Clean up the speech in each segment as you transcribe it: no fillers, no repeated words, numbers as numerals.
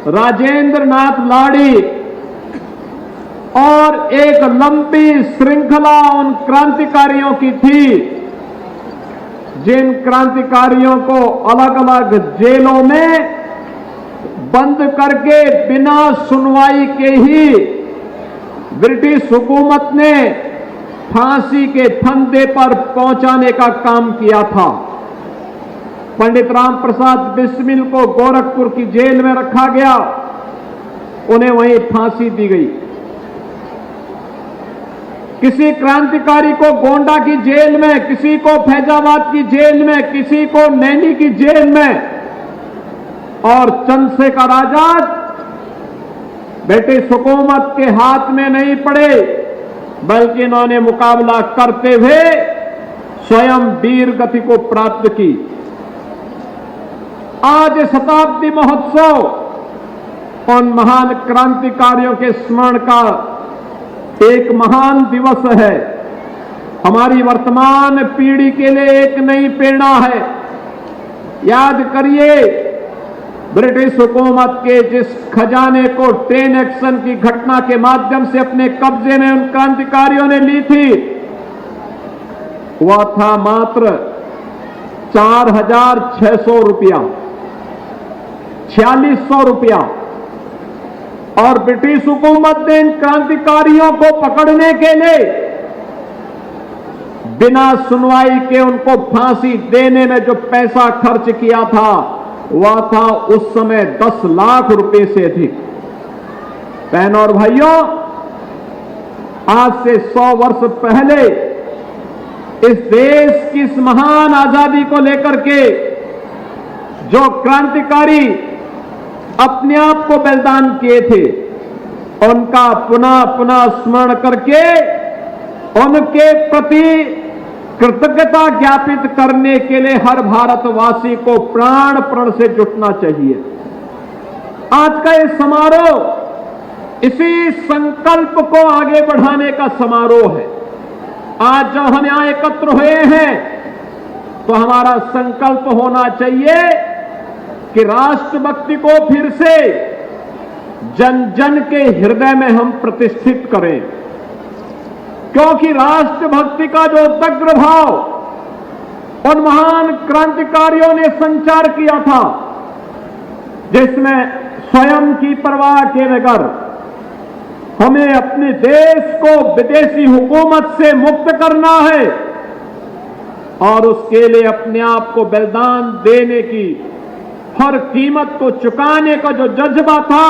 राजेंद्र नाथ लाड़ी और एक लंबी श्रृंखला उन क्रांतिकारियों की थी जिन क्रांतिकारियों को अलग अलग जेलों में बंद करके बिना सुनवाई के ही ब्रिटिश हुकूमत ने फांसी के फंदे पर पहुंचाने का काम किया था। पंडित राम प्रसाद बिस्मिल को गोरखपुर की जेल में रखा गया, उन्हें वहीं फांसी दी गई। किसी क्रांतिकारी को गोंडा की जेल में, किसी को फैजाबाद की जेल में, किसी को नैनी की जेल में, और चंद्रशेखर आजाद ब्रिटिश हुकूमत के हाथ में नहीं पड़े, बल्कि इन्होंने मुकाबला करते हुए स्वयं वीर गति को प्राप्त की। आज शताब्दी महोत्सव उन महान क्रांतिकारियों के स्मरण का एक महान दिवस है। हमारी वर्तमान पीढ़ी के लिए एक नई प्रेरणा है। याद करिए, ब्रिटिश हुकूमत के जिस खजाने को ट्रेन एक्शन की घटना के माध्यम से अपने कब्जे में उन क्रांतिकारियों ने ली थी, वह था मात्र 4,600 रुपया, 4600 रुपया। और ब्रिटिश हुकूमत ने इन क्रांतिकारियों को पकड़ने के लिए बिना सुनवाई के उनको फांसी देने में जो पैसा खर्च किया था, वह था उस समय 10 लाख रुपए से अधिक। बहनों और भाइयों, आज से 100 वर्ष पहले इस देश की इस महान आजादी को लेकर के जो क्रांतिकारी अपने आप को बलिदान किए थे, उनका पुनः पुनः स्मरण करके उनके प्रति कृतज्ञता ज्ञापित करने के लिए हर भारतवासी को प्राण प्रण से जुटना चाहिए। आज का ये समारोह इसी संकल्प को आगे बढ़ाने का समारोह है। आज जब हम यहां एकत्र हुए हैं तो हमारा संकल्प होना चाहिए कि राष्ट्रभक्ति को फिर से जन जन के हृदय में हम प्रतिष्ठित करें, क्योंकि राष्ट्रभक्ति का जो उदग्र भाव उन महान क्रांतिकारियों ने संचार किया था, जिसमें स्वयं की परवाह के बगैर हमें अपने देश को विदेशी हुकूमत से मुक्त करना है और उसके लिए अपने आप को बलिदान देने की, हर कीमत को चुकाने का जो जज्बा था,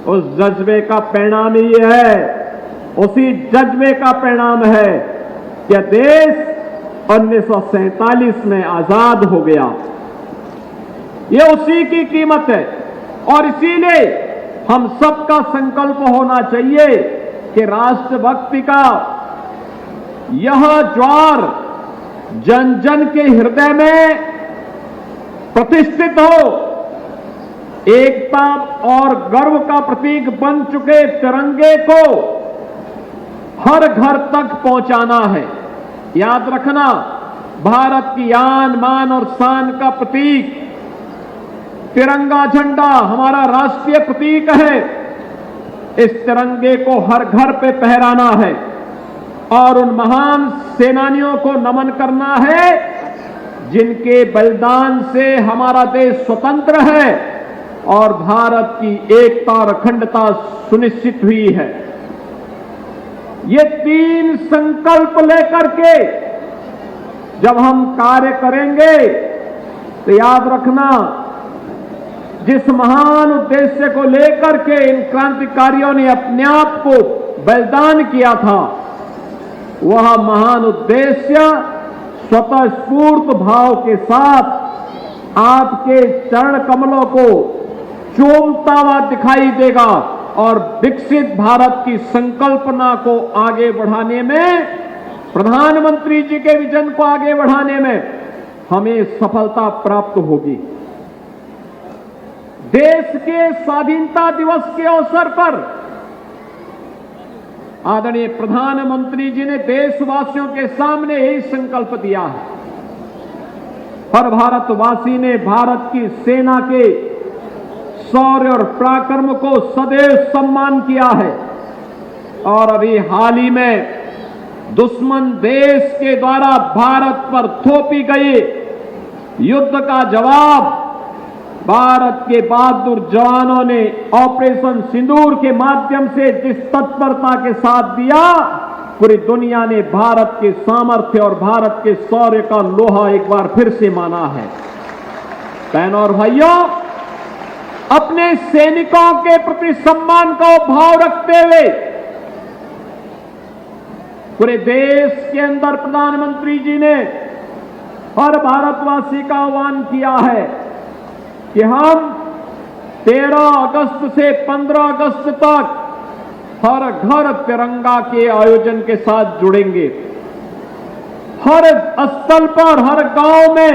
उस जज्बे का परिणाम ही है, उसी जज्बे का परिणाम है कि देश 1947 में आजाद हो गया। ये उसी की कीमत है और इसीलिए हम सबका संकल्प होना चाहिए कि राष्ट्रभक्ति का यह ज्वार जन जन के हृदय में प्रतिष्ठित हो। एकता और गर्व का प्रतीक बन चुके तिरंगे को हर घर तक पहुंचाना है। याद रखना, भारत की आन मान और शान का प्रतीक तिरंगा झंडा हमारा राष्ट्रीय प्रतीक है। इस तिरंगे को हर घर पे फहराना है और उन महान सेनानियों को नमन करना है जिनके बलिदान से हमारा देश स्वतंत्र है और भारत की एकता और अखंडता सुनिश्चित हुई है। ये 3 संकल्प लेकर के जब हम कार्य करेंगे तो याद रखना, जिस महान उद्देश्य को लेकर के इन क्रांतिकारियों ने अपने आप को बलिदान किया था, वह महान उद्देश्य स्वतः स्फूर्त भाव के साथ आपके चरण कमलों को चूमता हुआ दिखाई देगा और विकसित भारत की संकल्पना को आगे बढ़ाने में, प्रधानमंत्री जी के विजन को आगे बढ़ाने में हमें सफलता प्राप्त होगी। देश के स्वाधीनता दिवस के अवसर पर आदरणीय प्रधानमंत्री जी ने देशवासियों के सामने यही संकल्प दिया है। हर भारतवासी ने भारत की सेना के शौर्य और पराक्रम को सदैव सम्मान किया है। और अभी हाल ही में दुश्मन देश के द्वारा भारत पर थोपी गई युद्ध का जवाब भारत के बहादुर जवानों ने ऑपरेशन सिंदूर के माध्यम से जिस तत्परता के साथ दिया, पूरी दुनिया ने भारत के सामर्थ्य और भारत के शौर्य का लोहा एक बार फिर से माना है। बहनों और भाइयों, अपने सैनिकों के प्रति सम्मान का भाव रखते हुए पूरे देश के अंदर प्रधानमंत्री जी ने हर भारतवासी का आह्वान किया है कि हम 13 अगस्त से 15 अगस्त तक हर घर तिरंगा के आयोजन के साथ जुड़ेंगे। हर स्थल पर, हर गांव में,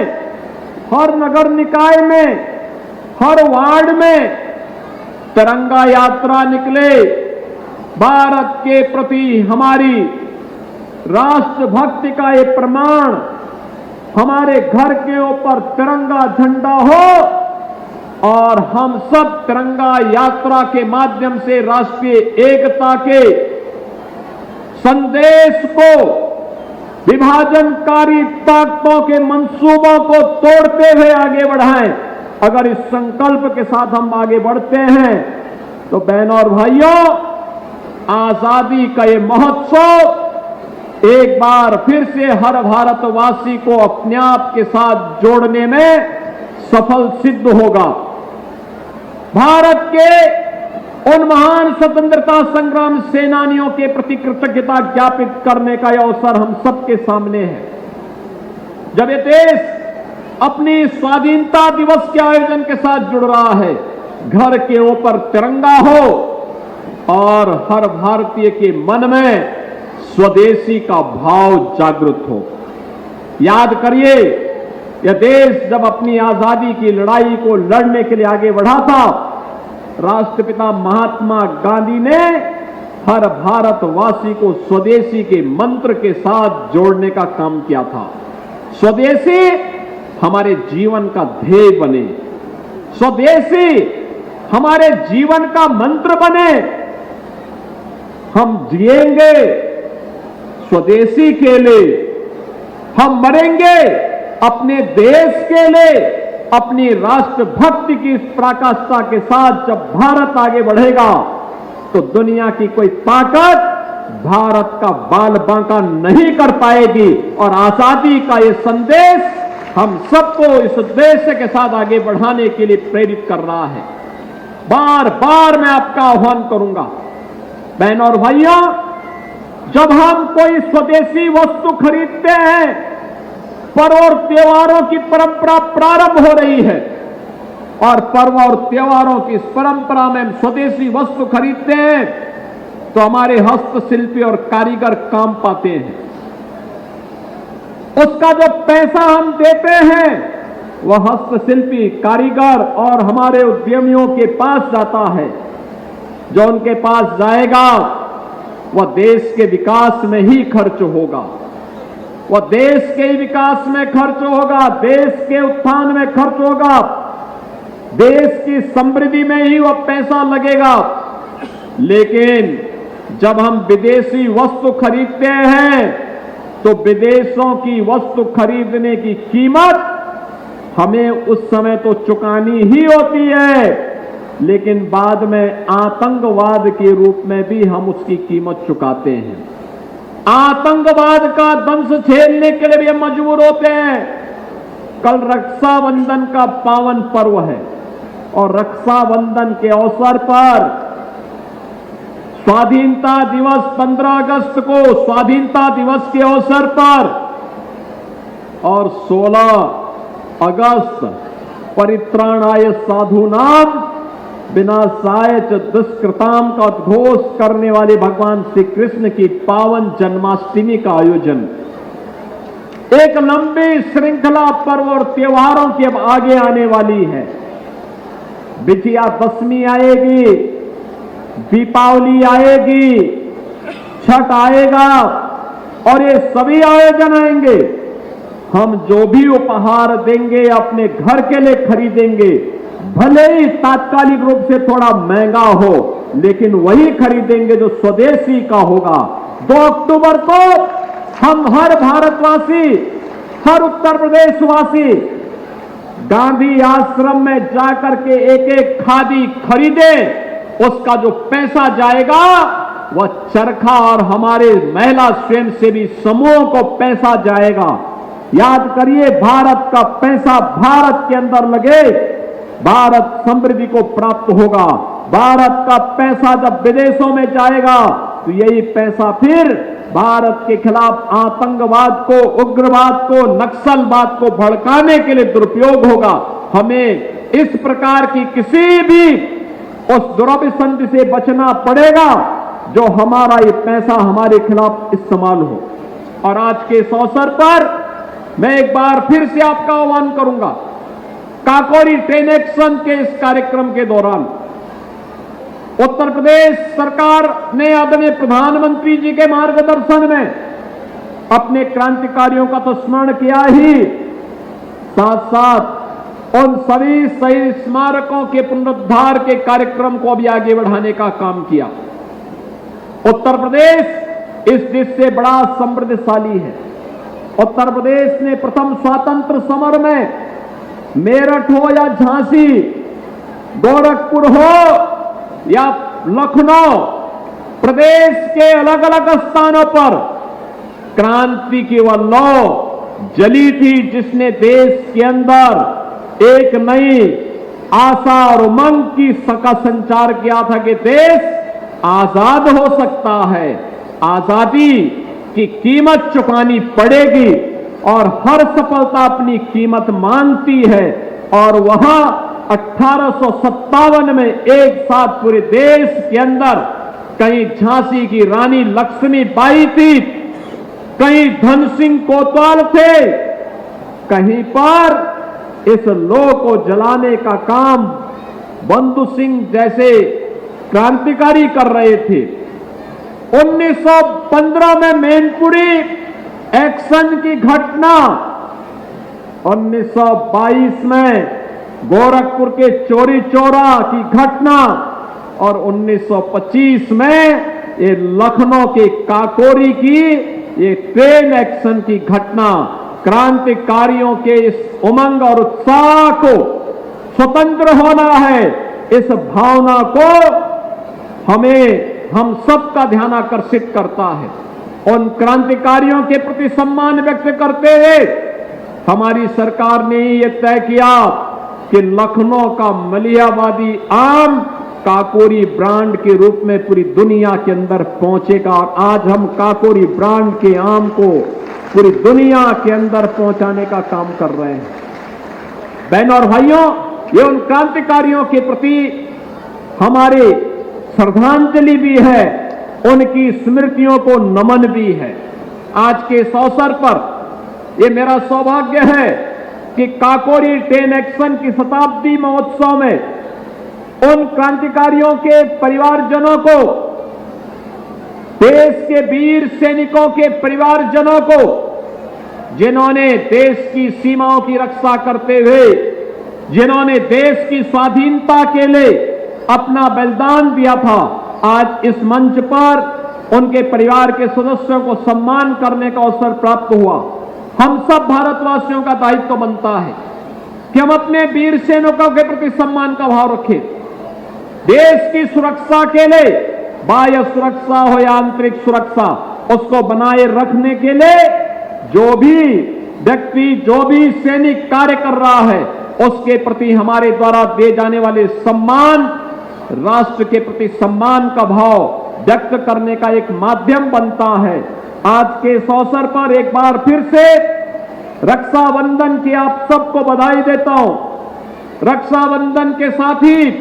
हर नगर निकाय में, हर वार्ड में तिरंगा यात्रा निकले। भारत के प्रति हमारी राष्ट्रभक्ति का ये प्रमाण हमारे घर के ऊपर तिरंगा झंडा हो और हम सब तिरंगा यात्रा के माध्यम से राष्ट्रीय एकता के संदेश को, विभाजनकारी ताकतों के मंसूबों को तोड़ते हुए आगे बढ़ाएं। अगर इस संकल्प के साथ हम आगे बढ़ते हैं तो बहनों और भाइयों, आजादी का ये महोत्सव एक बार फिर से हर भारतवासी को अपने आप के साथ जोड़ने में सफल सिद्ध होगा। भारत के उन महान स्वतंत्रता संग्राम सेनानियों के प्रति कृतज्ञता ज्ञापित करने का यह अवसर हम सबके सामने है। जब ये देश अपनी स्वाधीनता दिवस के आयोजन के साथ जुड़ रहा है, घर के ऊपर तिरंगा हो और हर भारतीय के मन में स्वदेशी का भाव जागृत हो। याद करिए, यह देश जब अपनी आजादी की लड़ाई को लड़ने के लिए आगे बढ़ा था, राष्ट्रपिता महात्मा गांधी ने हर भारतवासी को स्वदेशी के मंत्र के साथ जोड़ने का काम किया था। स्वदेशी हमारे जीवन का ध्येय बने, स्वदेशी हमारे जीवन का मंत्र बने। हम जिएंगे स्वदेशी के लिए, हम मरेंगे अपने देश के लिए। अपनी राष्ट्रभक्ति की इस पराकाष्ठा के साथ जब भारत आगे बढ़ेगा तो दुनिया की कोई ताकत भारत का बाल बांका नहीं कर पाएगी। और आजादी का ये संदेश हम सबको इस उद्देश्य के साथ आगे बढ़ाने के लिए प्रेरित कर रहा है। बार बार मैं आपका आह्वान करूंगा, बहनों और भाइयों, जब हम कोई स्वदेशी वस्तु खरीदते हैं, पर्व और त्योहारों की परंपरा प्रारंभ हो रही है और पर्व और त्योहारों की इस परंपरा में हम स्वदेशी वस्तु खरीदते हैं तो हमारे हस्तशिल्पी और कारीगर काम पाते हैं। उसका जो पैसा हम देते हैं वह हस्तशिल्पी, कारीगर और हमारे उद्यमियों के पास जाता है। जो उनके पास जाएगा वह देश के विकास में ही खर्च होगा, वह देश के विकास में खर्च होगा, देश के उत्थान में खर्च होगा, देश की समृद्धि में ही वह पैसा लगेगा। लेकिन जब हम विदेशी वस्तु खरीदते हैं तो विदेशों की वस्तु खरीदने की कीमत हमें उस समय तो चुकानी ही होती है, लेकिन बाद में आतंकवाद के रूप में भी हम उसकी कीमत चुकाते हैं। आतंकवाद का दंश झेलने के लिए भी हम मजबूर होते हैं। कल रक्षाबंधन का पावन पर्व है और रक्षाबंधन के अवसर पर स्वाधीनता दिवस 15 अगस्त को स्वाधीनता दिवस के अवसर पर और 16 अगस्त परित्राणाय साधूनाम विनाशाय च दुष्कृताम का उद्घोष करने वाले भगवान श्री कृष्ण की पावन जन्माष्टमी का आयोजन। एक लंबी श्रृंखला पर्व और त्योहारों की अब आगे आने वाली है। विजयादशमी आएगी, दीपावली आएगी, छठ आएगा और ये सभी आयोजन आएंगे। हम जो भी उपहार देंगे अपने घर के लिए खरीदेंगे, भले ही तात्कालिक रूप से थोड़ा महंगा हो, लेकिन वही खरीदेंगे जो स्वदेशी का होगा। 2 अक्टूबर को हम हर भारतवासी, हर उत्तर प्रदेशवासी गांधी आश्रम में जाकर के एक एक खादी खरीदे। उसका जो पैसा जाएगा वह चरखा और हमारे महिला स्वयंसेवी समूहों को पैसा जाएगा। याद करिए, भारत का पैसा भारत के अंदर लगे, भारत समृद्धि को प्राप्त होगा। भारत का पैसा जब विदेशों में जाएगा तो यही पैसा फिर भारत के खिलाफ आतंकवाद को, उग्रवाद को, नक्सलवाद को भड़काने के लिए दुरुपयोग होगा। हमें इस प्रकार की किसी भी उस दुराभिसंधि से बचना पड़ेगा जो हमारा ये पैसा हमारे खिलाफ इस्तेमाल हो। और आज के इस अवसर पर मैं एक बार फिर से आपका आह्वान करूंगा, काकोरी ट्रेन एक्शन के इस कार्यक्रम के दौरान उत्तर प्रदेश सरकार ने आदरणीय प्रधानमंत्री जी के मार्गदर्शन में अपने क्रांतिकारियों का तो स्मरण किया ही, साथ साथ उन सभी शहीद स्मारकों के पुनरुद्धार के कार्यक्रम को भी आगे बढ़ाने का काम किया। उत्तर प्रदेश इस देश से बड़ा समृद्धशाली है। उत्तर प्रदेश ने प्रथम स्वातंत्र समर में मेरठ हो या झांसी, गोरखपुर हो या लखनऊ, प्रदेश के अलग अलग स्थानों पर क्रांति की वह लौ जली थी जिसने देश के अंदर एक नई आशा और उमंग की का संचार किया था कि देश आजाद हो सकता है, आजादी की कीमत चुकानी पड़ेगी और हर सफलता अपनी कीमत मांगती है। और वहां 1857 में एक साथ पूरे देश के अंदर कहीं झांसी की रानी लक्ष्मीबाई थी, कहीं धन सिंह कोतवाल थे, कहीं पर इस लौ को जलाने का काम बंधु सिंह जैसे क्रांतिकारी कर रहे थे। 1915 में मैनपुरी एक्शन की घटना, 1922 में गोरखपुर के चोरी चोरा की घटना और 1925 में ये लखनऊ के काकोरी की ये ट्रेन एक्शन की घटना क्रांतिकारियों के इस उमंग और उत्साह को, स्वतंत्र होना है, इस भावना को हम सबका ध्यान आकर्षित करता है। उन क्रांतिकारियों के प्रति सम्मान व्यक्त करते हुए हमारी सरकार ने यह तय किया कि लखनऊ का मलिहाबादी आम काकोरी ब्रांड के रूप में पूरी दुनिया के अंदर पहुंचेगा। और आज हम काकोरी ब्रांड के आम को पूरी दुनिया के अंदर पहुंचाने का काम कर रहे हैं। बहनों और भाइयों, ये उन क्रांतिकारियों के प्रति हमारी श्रद्धांजलि भी है, उनकी स्मृतियों को नमन भी है। आज के इस अवसर पर यह मेरा सौभाग्य है कि काकोरी ट्रेन एक्शन की शताब्दी महोत्सव में उन क्रांतिकारियों के परिवारजनों को, देश के वीर सैनिकों के परिवारजनों को, जिन्होंने देश की सीमाओं की रक्षा करते हुए, जिन्होंने देश की स्वाधीनता के लिए अपना बलिदान दिया था, आज इस मंच पर उनके परिवार के सदस्यों को सम्मान करने का अवसर प्राप्त हुआ। हम सब भारतवासियों का दायित्व बनता है कि हम अपने वीर सैनिकों के प्रति सम्मान का भाव रखें। देश की सुरक्षा के लिए, बाह्य सुरक्षा हो या आंतरिक सुरक्षा, उसको बनाए रखने के लिए जो भी व्यक्ति, जो भी सैनिक कार्य कर रहा है, उसके प्रति हमारे द्वारा दिए जाने वाले सम्मान राष्ट्र के प्रति सम्मान का भाव व्यक्त करने का एक माध्यम बनता है। आज के इस अवसर पर एक बार फिर से रक्षाबंधन की आप सबको बधाई देता हूं। रक्षाबंधन के साथ ही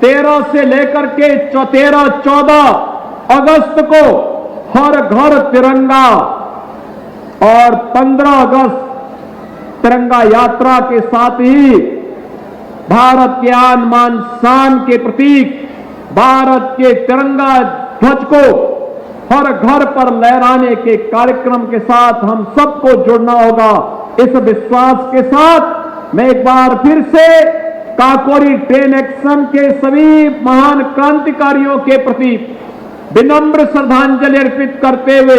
13 से लेकर के 13-14 अगस्त को हर घर तिरंगा और 15 अगस्त तिरंगा यात्रा के साथ ही भारत के आन मान शान के प्रतीक भारत के तिरंगा ध्वज को हर घर पर लहराने के कार्यक्रम के साथ हम सबको जुड़ना होगा। इस विश्वास के साथ मैं एक बार फिर से काकोरी ट्रेन एक्शन के सभी महान क्रांतिकारियों के प्रति विनम्र श्रद्धांजलि अर्पित करते हुए,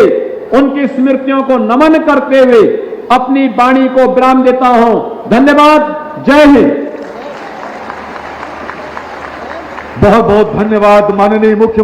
उनकी स्मृतियों को नमन करते हुए अपनी वाणी को विराम देता हूं। धन्यवाद। जय हिंद। बहुत बहुत धन्यवाद माननीय मुख्यमंत्री।